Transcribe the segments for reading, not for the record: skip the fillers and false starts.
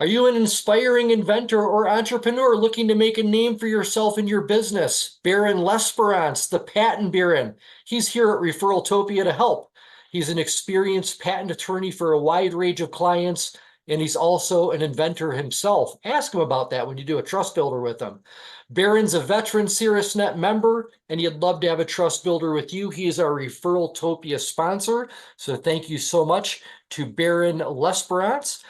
Are you an inspiring inventor or entrepreneur looking to make a name for yourself and your business? Baron Lesperance, the patent baron. He's here at ReferralTopia to help. He's an experienced patent attorney for a wide range of clients, and he's also an inventor himself. Ask him about that when you do a trust builder with him. Baron's a veteran Caerusnet member, and he'd love to have a trust builder with you. He is our ReferralTopia sponsor, so thank you so much to Baron Lesperance.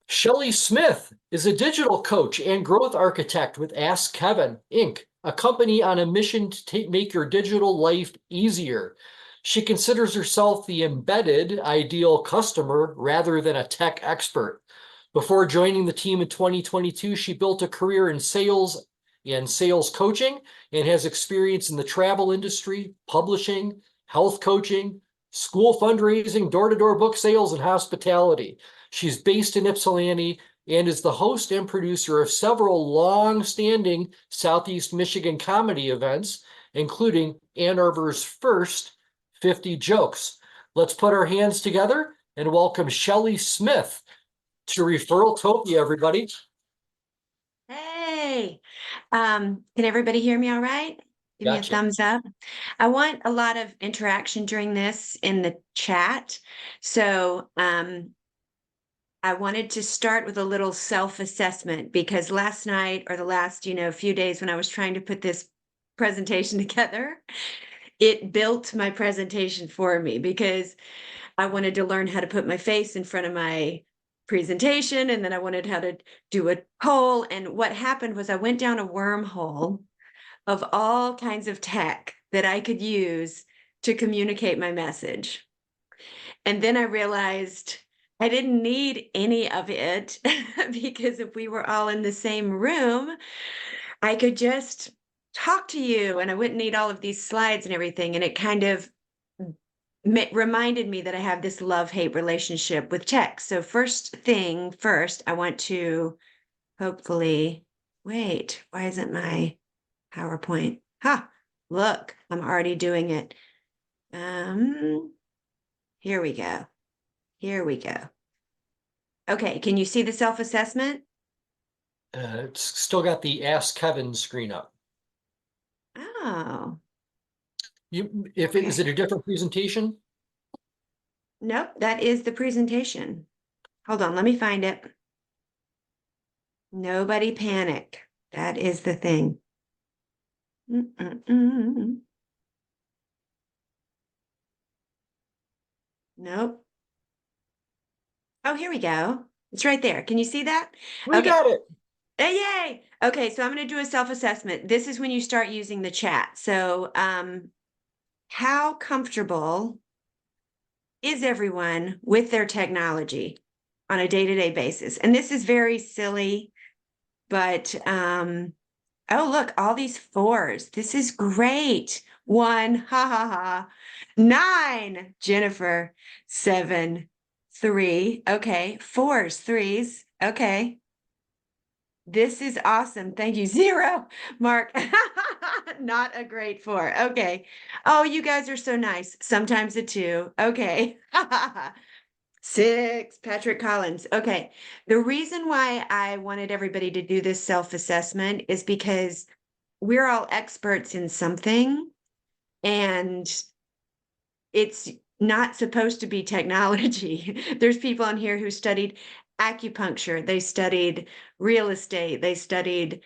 Shelly Smith is a digital coach and growth architect with Ask Kevin, Inc., a company on a mission to make your digital life easier. She considers herself the embedded ideal customer rather than a tech expert. Before joining the team in 2022, she built a career in sales and sales coaching and has experience in the travel industry, publishing, health coaching, school fundraising, door-to-door book sales, and hospitality. She's based in Ypsilanti and is the host and producer of several long-standing Southeast Michigan comedy events, including Ann Arbor's first 50 Jokes. Let's put our hands together and welcome Shelly Smith to ReferralTopia, everybody. Hey, can everybody hear me all right? Give me a Gotcha. thumbs up. I want a lot of interaction during this in the chat. So I wanted to start with a little self-assessment because last night or the last, few days when I was trying to put this presentation together, it built my presentation for me because I wanted to learn how to put my face in front of my presentation, and then I wanted how to do a poll. And what happened was I went down a wormhole of all kinds of tech that I could use to communicate my message. And then I realized I didn't need any of it because if we were all in the same room, I could just talk to you and I wouldn't need all of these slides and everything. And it kind of reminded me that I have this love-hate relationship with tech. So first, I want to hopefully, wait, why isn't my PowerPoint? Look, I'm already doing it. Here we go. Here we go. Okay, can you see the self-assessment? It's still got the Ask Kevin screen up. Oh, Is it a different presentation? nope, that is the presentation. Hold on, let me find it. Nobody panic. That is the thing. Nope. Oh, here we go. It's right there. Can you see that? We Okay. got it. Hey, yay. Okay, so I'm going to do a self-assessment. This is when you start using the chat. So, how comfortable is everyone with their technology on a day-to-day basis? And this is very silly, but oh, look, all these fours. This is great. 1, ha ha ha. 9, Jennifer. 7, 3. Okay, 4s, 3s. Okay. This is awesome. Thank you. 0, Mark. Not a great 4. Okay. Oh, you guys are so nice. Sometimes a 2. Okay. 6, Patrick Collins. Okay. The reason why I wanted everybody to do this self-assessment is because we're all experts in something, and it's not supposed to be technology. There's people on here who studied acupuncture, they studied real estate, they studied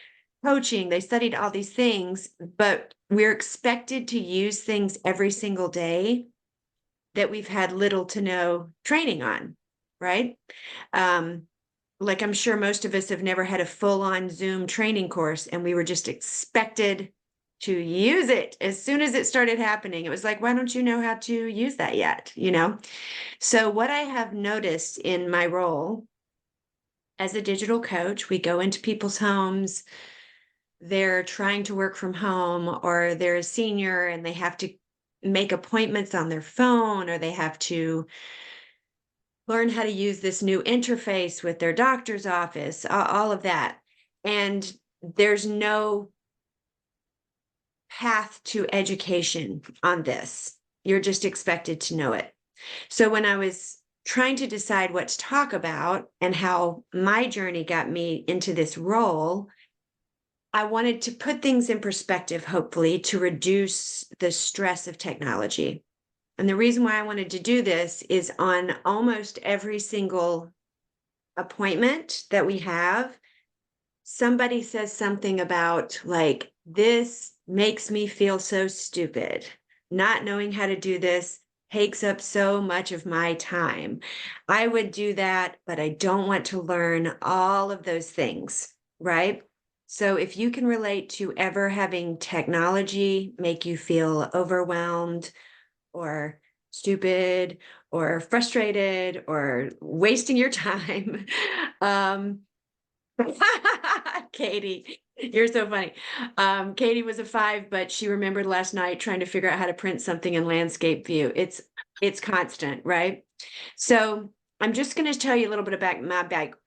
coaching, they studied all these things, but we're expected to use things every single day that we've had little to no training on, right? Like I'm sure most of us have never had a full-on Zoom training course, and we were just expected to use it as soon as it started happening. It was like, why don't you know how to use that yet? So what I have noticed in my role as a digital coach, we go into people's homes, they're trying to work from home, or they're a senior and they have to make appointments on their phone, or they have to learn how to use this new interface with their doctor's office, all of that. And there's no path to education on this. You're just expected to know it. So when I was trying to decide what to talk about and how my journey got me into this role, I wanted to put things in perspective, hopefully, to reduce the stress of technology. And the reason why I wanted to do this is on almost every single appointment that we have, somebody says something about, like, this makes me feel so stupid. Not knowing how to do this takes up so much of my time. I would do that, but I don't want to learn all of those things, right? So if you can relate to ever having technology make you feel overwhelmed or stupid or frustrated or wasting your time, Katie, you're so funny. Katie was a 5, but she remembered last night trying to figure out how to print something in landscape view. It's constant, right? So I'm just going to tell you a little bit about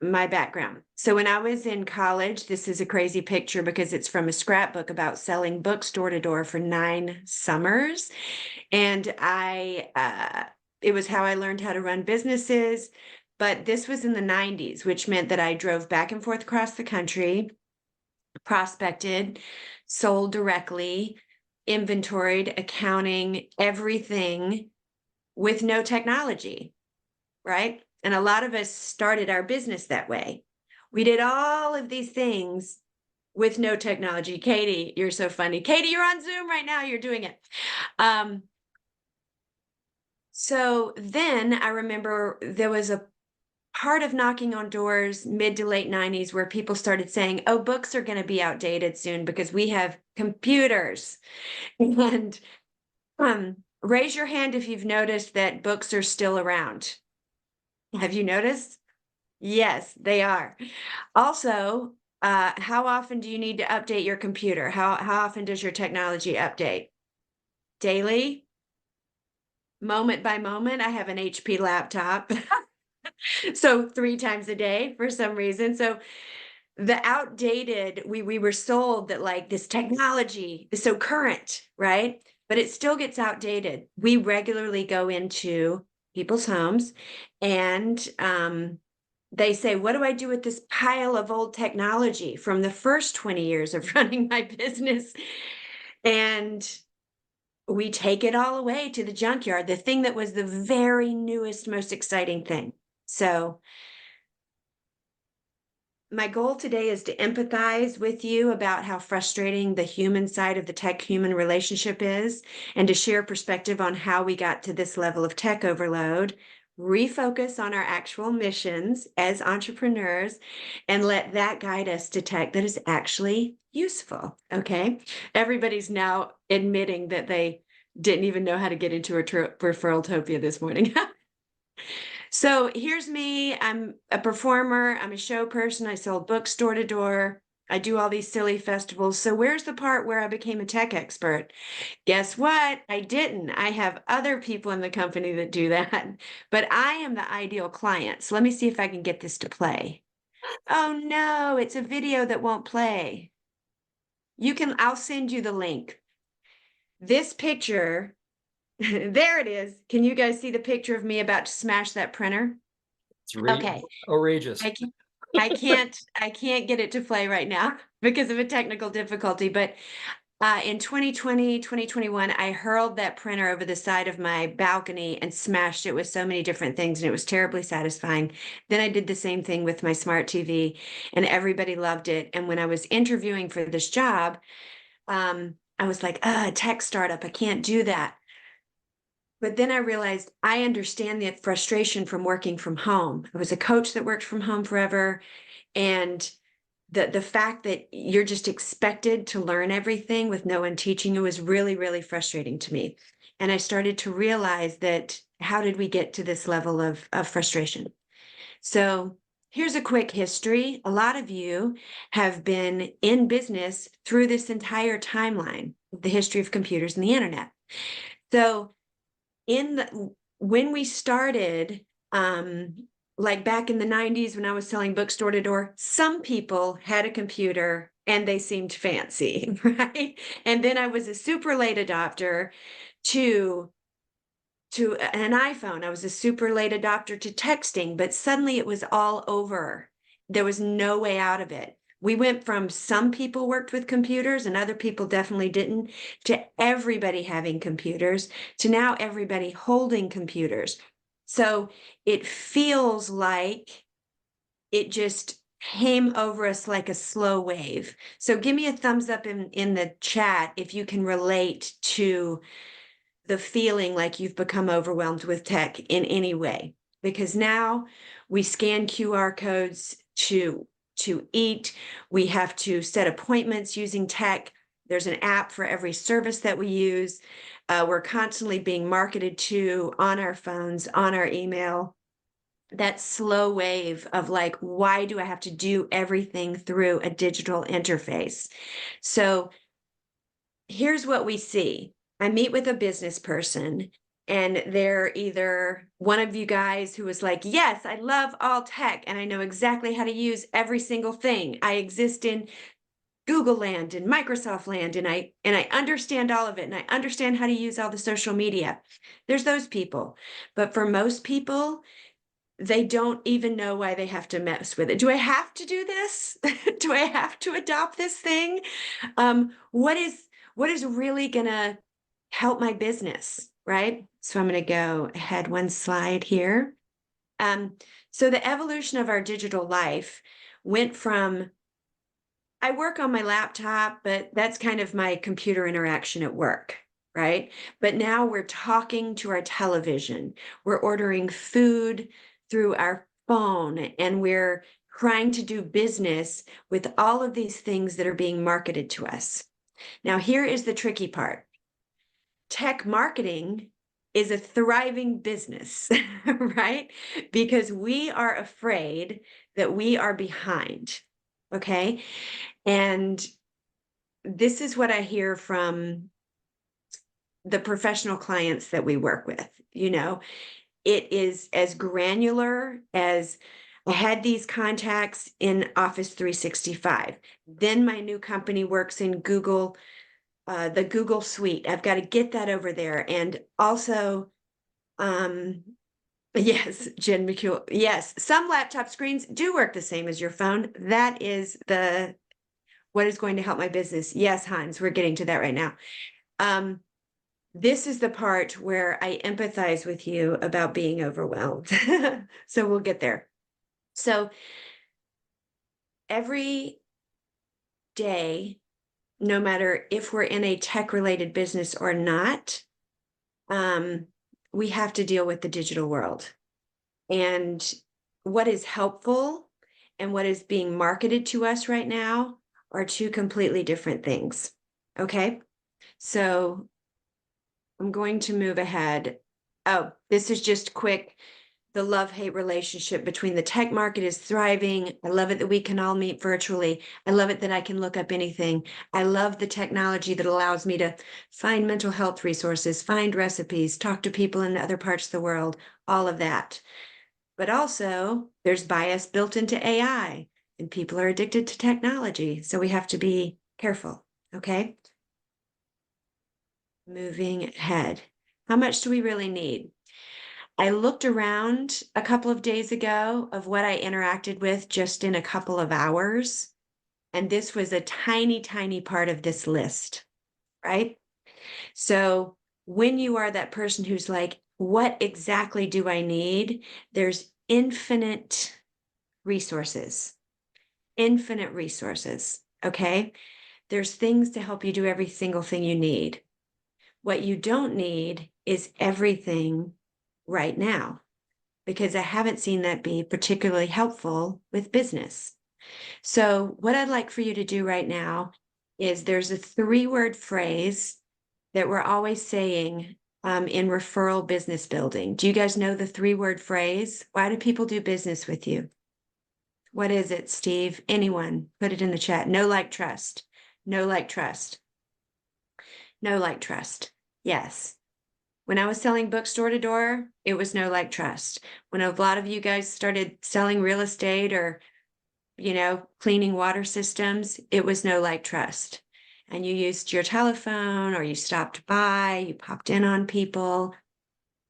my background. So when I was in college, this is a crazy picture because it's from a scrapbook about selling books door to door for 9 summers, and it was how I learned how to run businesses. But this was in the 90s, which meant that I drove back and forth across the country, prospected, sold directly, inventoried, accounting, everything with no technology, right? And a lot of us started our business that way. We did all of these things with no technology. Katie, you're so funny. Katie, you're on Zoom right now. You're doing it. So then I remember there was a part of knocking on doors mid to late 90s where people started saying, oh, books are going to be outdated soon because we have computers. And raise your hand if you've noticed that books are still around. Have you noticed? Yes, they are. Also, how often do you need to update your computer? How often does your technology update? Daily? Moment by moment? I have an HP laptop. So 3 times a day for some reason. So the outdated, we were sold that, like, this technology is so current, right? But it still gets outdated. We regularly go into people's homes and they say, what do I do with this pile of old technology from the first 20 years of running my business? And we take it all away to the junkyard, the thing that was the very newest, most exciting thing. So my goal today is to empathize with you about how frustrating the human side of the tech-human relationship is, and to share perspective on how we got to this level of tech overload, refocus on our actual missions as entrepreneurs, and let that guide us to tech that is actually useful, okay? Everybody's now admitting that they didn't even know how to get into a ReferralTopia this morning. So here's me. I'm a performer. I'm a show person. I sold books door to door. I do all these silly festivals. So where's the part where I became a tech expert? Guess what? I didn't. I have other people in the company that do that, but I am the ideal client. So let me see if I can get this to play. Oh no, it's a video that won't play. I'll send you the link. This picture, there it is. Can you guys see the picture of me about to smash that printer? It's Okay. outrageous. I can't get it to play right now because of a technical difficulty, but in 2020, 2021, I hurled that printer over the side of my balcony and smashed it with so many different things, and it was terribly satisfying. Then I did the same thing with my smart TV, and everybody loved it. And when I was interviewing for this job, I was like, a tech startup, I can't do that. But then I realized I understand the frustration from working from home. I was a coach that worked from home forever. And the fact that you're just expected to learn everything with no one teaching you was really, really frustrating to me. And I started to realize that, how did we get to this level of frustration? So here's a quick history. A lot of you have been in business through this entire timeline, the history of computers and the internet. So when we started, like back in the 90s when I was selling books door to door, some people had a computer and they seemed fancy, right? And then I was a super late adopter to to an iPhone. I was a super late adopter to texting, but suddenly it was all over. There was no way out of it. We went from some people worked with computers and other people definitely didn't, to everybody having computers, to now everybody holding computers. So it feels like it just came over us like a slow wave. So give me a thumbs up in the chat if you can relate to the feeling like you've become overwhelmed with tech in any way. Because now we scan QR codes to eat. We have to set appointments using tech. There's an app for every service that we use. We're constantly being marketed to on our phones, on our email. That slow wave of like, why do I have to do everything through a digital interface? So here's what we see. I meet with a business person and they're either one of you guys who is like, yes, I love all tech and I know exactly how to use every single thing. I exist in Google land and Microsoft land and I understand all of it and I understand how to use all the social media. There's those people. But for most people, they don't even know why they have to mess with it. Do I have to do this? Do I have to adopt this thing? What is really gonna help my business, right? So I'm gonna go ahead one slide here. So the evolution of our digital life went from, I work on my laptop, but that's kind of my computer interaction at work, right? But now we're talking to our television, we're ordering food through our phone, and we're trying to do business with all of these things that are being marketed to us. Now, here is the tricky part. Tech marketing is a thriving business, right? Because we are afraid that we are behind, okay? And this is what I hear from the professional clients that we work with. You know, it is as granular as I had these contacts in Office 365. Then my new company works in Google, the Google Suite. I've got to get that over there. And also, yes, Jen McHugh. Yes, some laptop screens do work the same as your phone. That is what is going to help my business. Yes, Hans, we're getting to that right now. This is the part where I empathize with you about being overwhelmed. So we'll get there. So every day, no matter if we're in a tech-related business or not, we have to deal with the digital world. And what is helpful and what is being marketed to us right now are two completely different things. Okay, so I'm going to move ahead. Oh, this is just quick. The love-hate relationship between the tech market is thriving. I love it that we can all meet virtually. I love it that I can look up anything. I love the technology that allows me to find mental health resources, find recipes, talk to people in other parts of the world, all of that. But also there's bias built into AI and people are addicted to technology. So we have to be careful, okay? Moving ahead. How much do we really need? I looked around a couple of days ago of what I interacted with just in a couple of hours. And this was a tiny, tiny part of this list, right? So when you are that person who's like, what exactly do I need? There's infinite resources, okay? There's things to help you do every single thing you need. What you don't need is everything right now, because I haven't seen that be particularly helpful with business. So what I'd like for you to do right now is there's a 3-word phrase that we're always saying in referral business building. Do you guys know the 3-word phrase? Why do people do business with you? What is it, Steve? Anyone? Put it in the chat. No, like, trust. No, like, trust. No, like, trust. Yes. When I was selling bookstore to door, it was no, like, trust. When a lot of you guys started selling real estate or, cleaning water systems, it was no, like, trust. And you used your telephone or you stopped by, you popped in on people.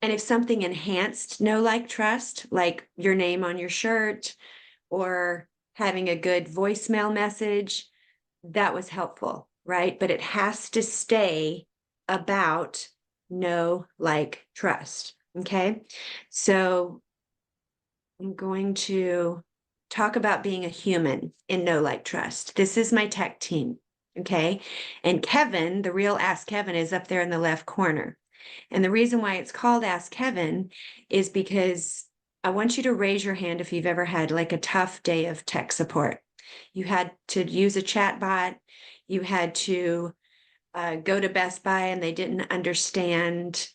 And if something enhanced know, like, trust, like your name on your shirt or having a good voicemail message, that was helpful, right? But it has to stay about know, like, trust. Okay. So I'm going to talk about being a human in know, like, trust. This is my tech team. Okay. And Kevin, the real Ask Kevin, is up there in the left corner. And the reason why it's called Ask Kevin is because I want you to raise your hand if you've ever had like a tough day of tech support. You had to use a chat bot. You had to go to Best Buy and they didn't understand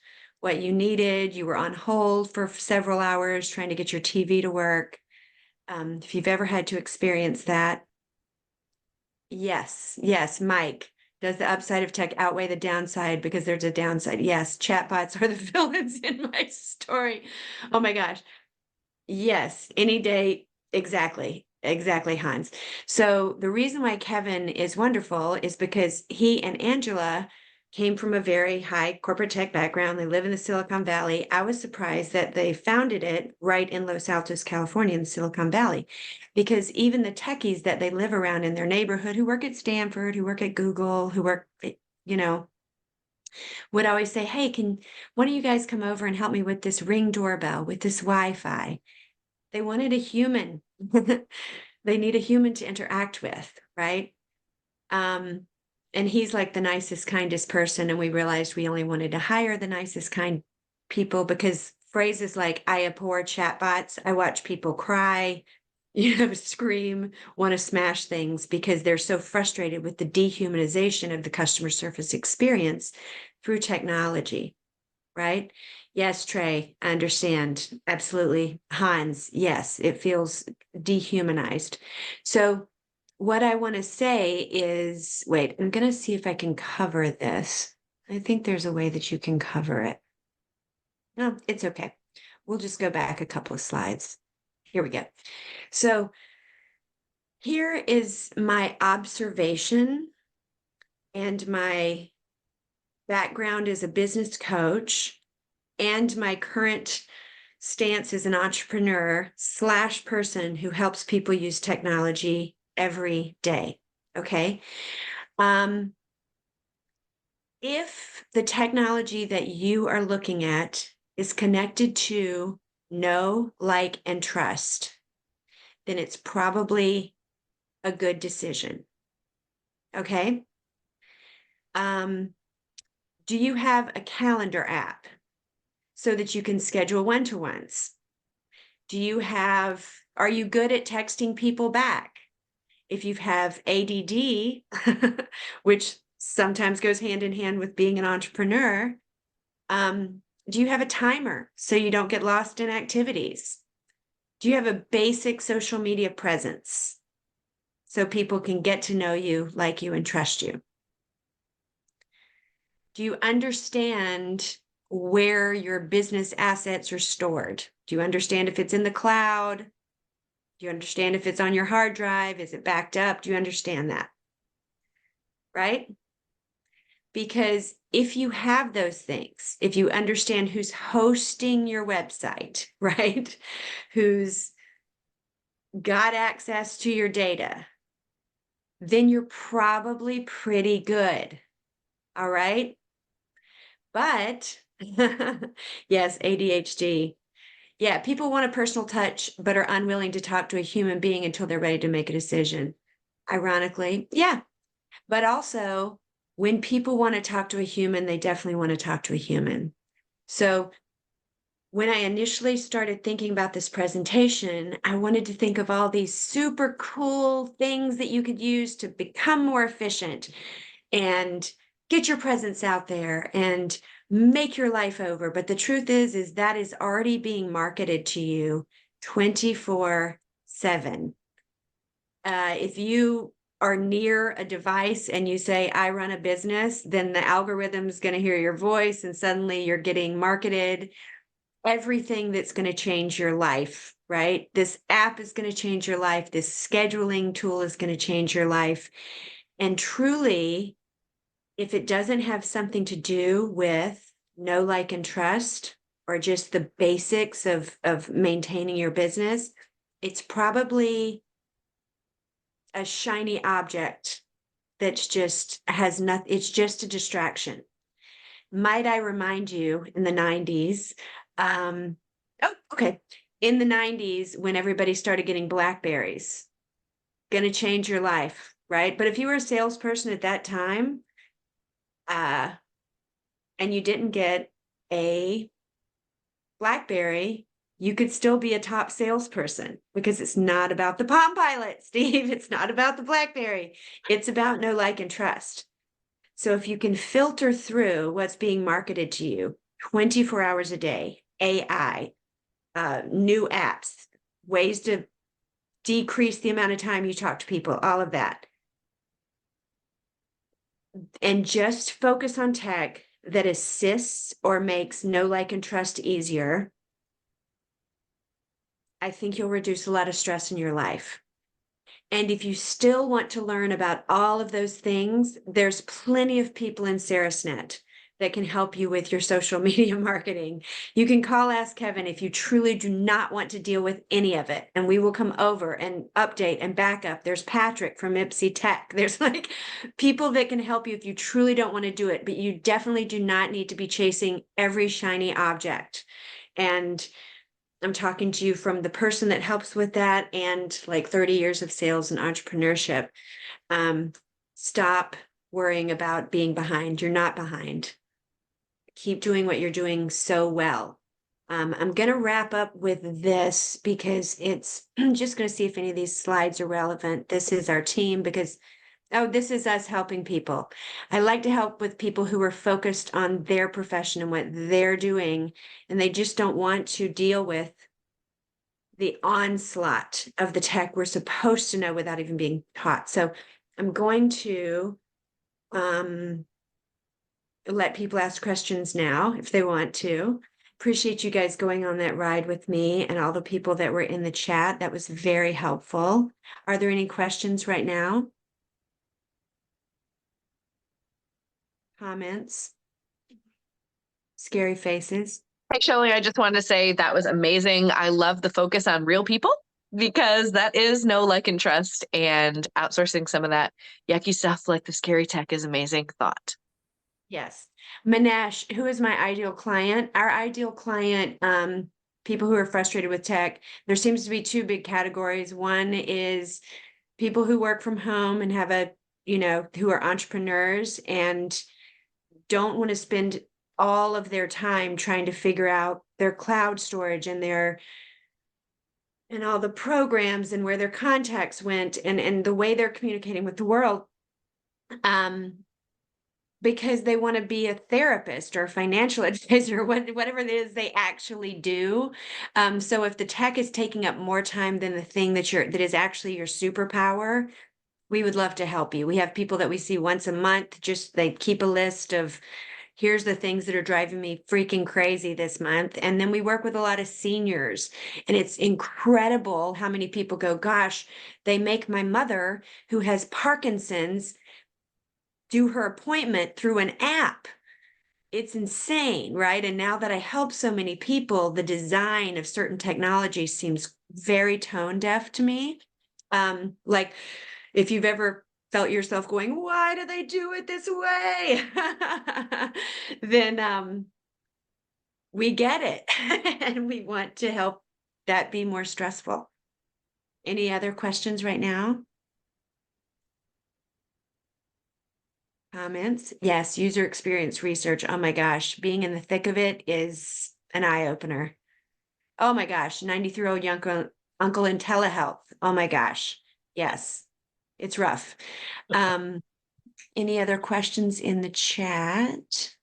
what you needed. You were on hold for several hours trying to get your TV to work. If you've ever had to experience that, yes, Mike. Does the upside of tech outweigh the downside? Because there's a downside. Yes, chatbots are the villains in my story. Oh my gosh. Yes, any day. Exactly. Exactly, Hans. So the reason why Kevin is wonderful is because he and Angela came from a very high corporate tech background. They live in the Silicon Valley. I was surprised that they founded it right in Los Altos, California, in Silicon Valley, because even the techies that they live around in their neighborhood who work at Stanford, who work at Google, who work, you know, would always say, hey, can one of you guys come over and help me with this Ring doorbell, with this Wi-Fi? They wanted a human. They need a human to interact with, right? And he's like the nicest, kindest person. And we realized we only wanted to hire the nicest, kind people because phrases like, I abhor chatbots, I watch people cry, scream, want to smash things because they're so frustrated with the dehumanization of the customer service experience through technology, right? Yes, Trey, I understand. Absolutely. Hans, yes, it feels dehumanized. So what I want to say is, wait, I'm going to see if I can cover this. I think there's a way that you can cover it. No, it's okay. We'll just go back a couple of slides. Here we go. So here is my observation and my background as a business coach and my current stance as an entrepreneur / person who helps people use technology every day. Okay. If the technology that you are looking at is connected to know, like, and trust, then it's probably a good decision. Okay. Do you have a calendar app so that you can schedule one-to-ones? Are you good at texting people back? If you have ADD, which sometimes goes hand in hand with being an entrepreneur, do you have a timer so you don't get lost in activities? Do you have a basic social media presence so people can get to know you, like you, and trust you? Do you understand where your business assets are stored? Do you understand if it's in the cloud? Do you understand if it's on your hard drive? Is it backed up? Do you understand that? Right? Because if you have those things, if you understand who's hosting your website, right? Who's got access to your data, then you're probably pretty good. All right. But yes, ADHD. Yeah, people want a personal touch, but are unwilling to talk to a human being until they're ready to make a decision. Ironically, yeah. But also, when people want to talk to a human, they definitely want to talk to a human. So when I initially started thinking about this presentation, I wanted to think of all these super cool things that you could use to become more efficient and get your presence out there and make your life over. But the truth is that is already being marketed to you 24/7. If you are near a device and you say, I run a business, then the algorithm's going to hear your voice and suddenly you're getting marketed everything that's going to change your life, right? This app is going to change your life. This scheduling tool is going to change your life. And truly, if it doesn't have something to do with know, like, and trust, or just the basics of maintaining your business, it's probably a shiny object that's just has nothing, it's just a distraction. Might I remind you, in the 90s, in the 90s, when everybody started getting Blackberries, gonna change your life, right? But if you were a salesperson at that time, and you didn't get a Blackberry, you could still be a top salesperson, because it's not about the Palm Pilot, Steve. It's not about the Blackberry. It's about know, like, and trust. So if you can filter through what's being marketed to you 24 hours a day, AI, new apps, ways to decrease the amount of time you talk to people, all of that, and just focus on tech that assists or makes know, like, and trust easier, I think you'll reduce a lot of stress in your life. And if you still want to learn about all of those things, there's plenty of people in Caerusnet that can help you with your social media marketing. You can call Ask Kevin if you truly do not want to deal with any of it, and we will come over and update and back up. There's Patrick from Ipsy Tech. There's like people that can help you if you truly don't want to do it, but you definitely do not need to be chasing every shiny object. And I'm talking to you from the person that helps with that and like 30 years of sales and entrepreneurship. Stop worrying about being behind. You're not behind. Keep doing what you're doing so well. I'm going to wrap up with this because I'm just going to see if any of these slides are relevant. This is our team because this is us helping people. I like to help with people who are focused on their profession and what they're doing, and they just don't want to deal with the onslaught of the tech we're supposed to know without even being taught. So I'm going to let people ask questions now if they want to. Appreciate you guys going on that ride with me and all the people that were in the chat. That was very helpful. Are there any questions right now? Comments? Scary faces? Hey, Shelly, I just wanted to say that was amazing. I love the focus on real people because that is know, like, and trust, and outsourcing some of that yucky stuff like the scary tech is amazing thought. Yes. Manesh, who is my ideal client? Our ideal client, people who are frustrated with tech, there seems to be two big categories. One is people who work from home and have who are entrepreneurs and don't want to spend all of their time trying to figure out their cloud storage and all the programs and where their contacts went and the way they're communicating with the world. Because they want to be a therapist or a financial advisor, whatever it is they actually do. So if the tech is taking up more time than the thing that is actually your superpower, we would love to help you. We have people that we see once a month. Just they keep a list of, here's the things that are driving me freaking crazy this month. And then we work with a lot of seniors, and it's incredible how many people go, gosh, they make my mother who has Parkinson's do her appointment through an app. It's insane, right? And now that I help so many people, the design of certain technology seems very tone deaf to me. Like if you've ever felt yourself going, why do they do it this way? Then we get it. And we want to help that be more stressful. Any other questions right now? Comments? Yes, user experience research. Oh my gosh, being in the thick of it is an eye-opener. Oh my gosh, 93-year-old uncle in telehealth. Oh my gosh. Yes, it's rough. Any other questions in the chat?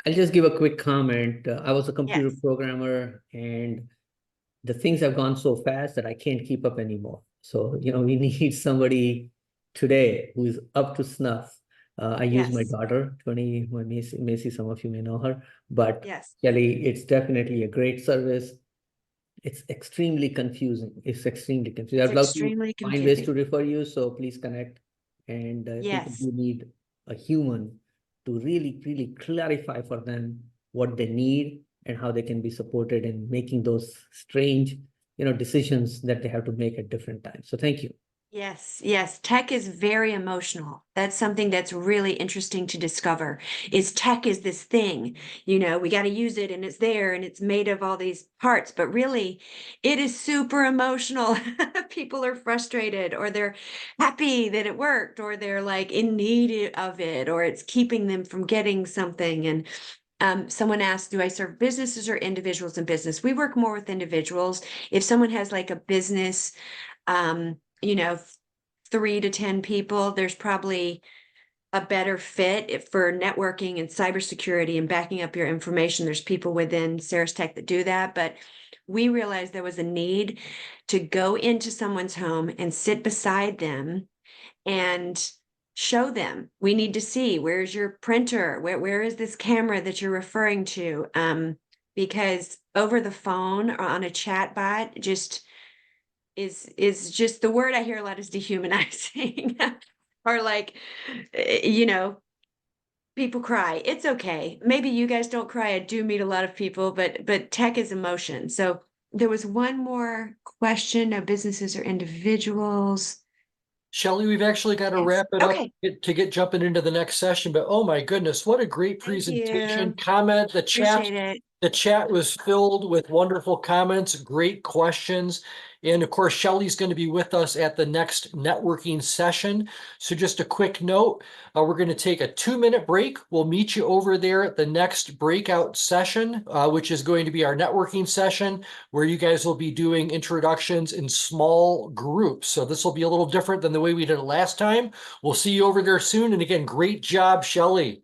I'll just give a quick comment. I was a computer Yes. programmer, and the things have gone so fast that I can't keep up anymore. So, we need somebody today who is up to snuff. I use my Yes. daughter, Macy, some of you may know her, but Yes. Shelly, it's definitely a great service. It's extremely confusing. It's extremely confusing. It's I'd love to extremely find ways to confusing. refer you, so please connect. And people Yes. who need a human to really, really clarify for them what they need and how they can be supported in making those strange, decisions that they have to make at different times. So thank you. Yes, yes. Tech is very emotional. That's something that's really interesting to discover. Is tech is this thing, we got to use it and it's there and it's made of all these parts, but really it is super emotional. People are frustrated or they're happy that it worked or they're like in need of it or it's keeping them from getting something. And someone asked, do I serve businesses or individuals in business? We work more with individuals. If someone has like a business, 3 to 10 people, there's probably a better fit for networking and cybersecurity and backing up your information. There's people within Ceres Tech that do that, but we realized there was a need to go into someone's home and sit beside them and show them. We need to see, where's your printer? Where is this camera that you're referring to? Because over the phone or on a chat bot, is just the word I hear a lot is dehumanizing or like, people cry. It's okay. Maybe you guys don't cry. I do meet a lot of people, but tech is emotion. So there was one more question of businesses or individuals. Shelly, we've actually got to Yes. wrap it up Okay. to get jumping into the next session, but oh my goodness, what a great Thank presentation. you. Comment, Appreciate it. the chat was filled with wonderful comments, great questions. And of course, Shelly's going to be with us at the next networking session. So just a quick note, we're going to take a 2-minute break. We'll meet you over there at the next breakout session, which is going to be our networking session, where you guys will be doing introductions in small groups. So this will be a little different than the way we did it last time. We'll see you over there soon. And again, great job, Shelly.